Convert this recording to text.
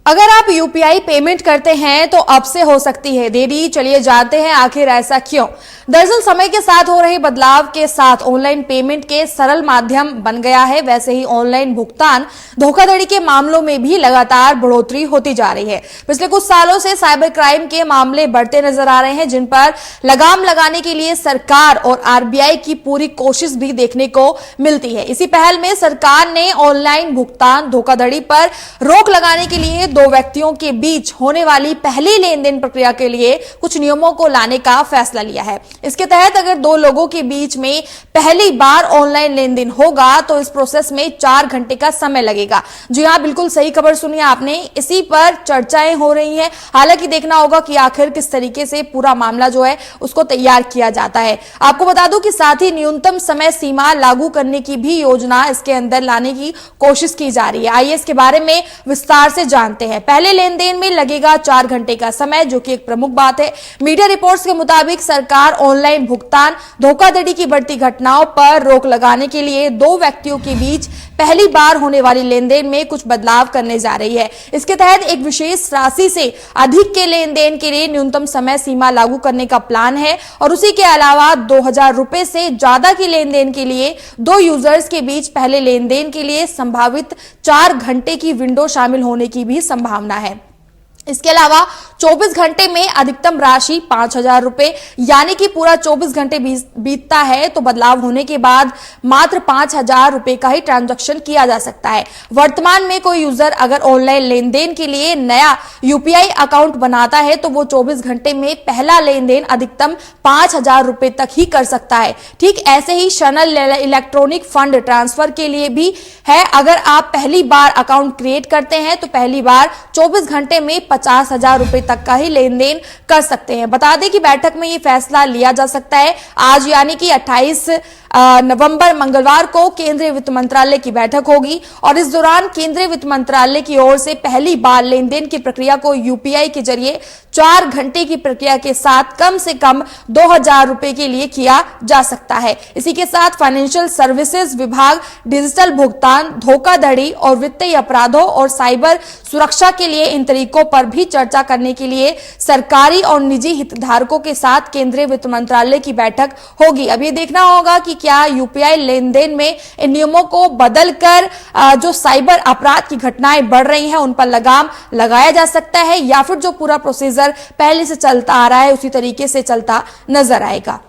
अगर आप UPI payment करते हैं तो अब से हो सकती है देरी। चलिए जानते हैं आखिर ऐसा क्यों। दरअसल समय के साथ हो रहे बदलाव के साथ ऑनलाइन पेमेंट के सरल माध्यम बन गया है। वैसे ही ऑनलाइन भुगतान धोखाधड़ी के मामलों में भी लगातार बढ़ोतरी होती जा रही है। पिछले कुछ सालों से साइबर क्राइम के मामले बढ़ते नजर आ रहे हैं, जिन पर लगाम लगाने के लिए सरकार और आरबीआई की पूरी कोशिश भी देखने को मिलती है। इसी पहल में सरकार ने ऑनलाइन भुगतान धोखाधड़ी पर रोक लगाने के लिए दो व्यक्तियों के बीच होने वाली पहली लेन देन प्रक्रिया के लिए कुछ नियमों को लाने का फैसला लिया है। इसके तहत अगर दो लोगों के बीच में पहली बार ऑनलाइन लेन देन होगा तो इस प्रोसेस में 4 घंटे का समय लगेगा। जी हां, बिल्कुल सही खबर सुनी आपने। इसी पर चर्चाएं हो रही हैं। हालांकि देखना होगा कि आखिर किस तरीके से पूरा मामला जो है उसको तैयार किया जाता है। आपको बता दूं कि साथ ही न्यूनतम समय सीमा लागू करने की भी योजना इसके अंदर लाने की कोशिश की जा रही है। आइए इसके बारे में विस्तार से जानते हैं। पहले लेन देन में लगेगा 4 घंटे का समय, जो कि एक प्रमुख बात है। मीडिया रिपोर्ट्स के मुताबिक सरकार ऑनलाइन भुगतान धोखाधड़ी की बढ़ती घटनाओं पर रोक लगाने के लिए दो व्यक्तियों के बीच पहली बार होने वाली लेन देन में कुछ बदलाव करने जा रही है। इसके तहत एक विशेष राशि से अधिक के लेन देन के लिए न्यूनतम समय सीमा लागू करने का प्लान है और उसी के अलावा 2000 रुपए से ज्यादा की लेन देन के लिए दो यूजर्स के बीच पहले लेन देन के लिए संभावित 4 घंटे की विंडो शामिल होने की भी संभावना है। इसके अलावा 24 घंटे में अधिकतम राशि 5000 रुपए, यानी कि पूरा 24 घंटे बीतता है तो बदलाव होने के बाद मात्र 5000 रुपए का ही ट्रांजैक्शन किया जा सकता है। वर्तमान में कोई यूजर अगर ऑनलाइन लेन देन के लिए नया यूपीआई अकाउंट बनाता है तो वो 24 घंटे में पहला लेन देन अधिकतम 5000 रुपए तक ही कर सकता है। ठीक ऐसे ही शनल इलेक्ट्रॉनिक फंड ट्रांसफर के लिए भी है। अगर आप पहली बार अकाउंट क्रिएट करते हैं तो पहली बार 24 घंटे में 50,000 रुपए तक का ही लेन देन कर सकते हैं। बता दें कि बैठक में यह फैसला लिया जा सकता है आज, यानी कि 28 नवंबर मंगलवार को केंद्रीय वित्त मंत्रालय की बैठक होगी और इस दौरान केंद्रीय वित्त मंत्रालय की ओर से पहली बार लेन देन की प्रक्रिया को यूपीआई के जरिए 4 घंटे की प्रक्रिया के साथ कम से कम 2000 रुपए के लिए किया जा सकता है। इसी के साथ फाइनेंशियल सर्विसेज विभाग डिजिटल भुगतान, धोखाधड़ी और वित्तीय अपराधों और साइबर सुरक्षा के लिए इन तरीकों पर भी चर्चा करने के लिए सरकारी और निजी हितधारकों के साथ केंद्रीय वित्त मंत्रालय की बैठक होगी। अब ये देखना होगा कि क्या यूपीआई लेन देन में इन नियमों को बदलकर जो साइबर अपराध की घटनाएं बढ़ रही हैं उन पर लगाम लगाया जा सकता है, या फिर जो पूरा प्रोसीजर पहले से चलता आ रहा है उसी तरीके से चलता नजर आएगा।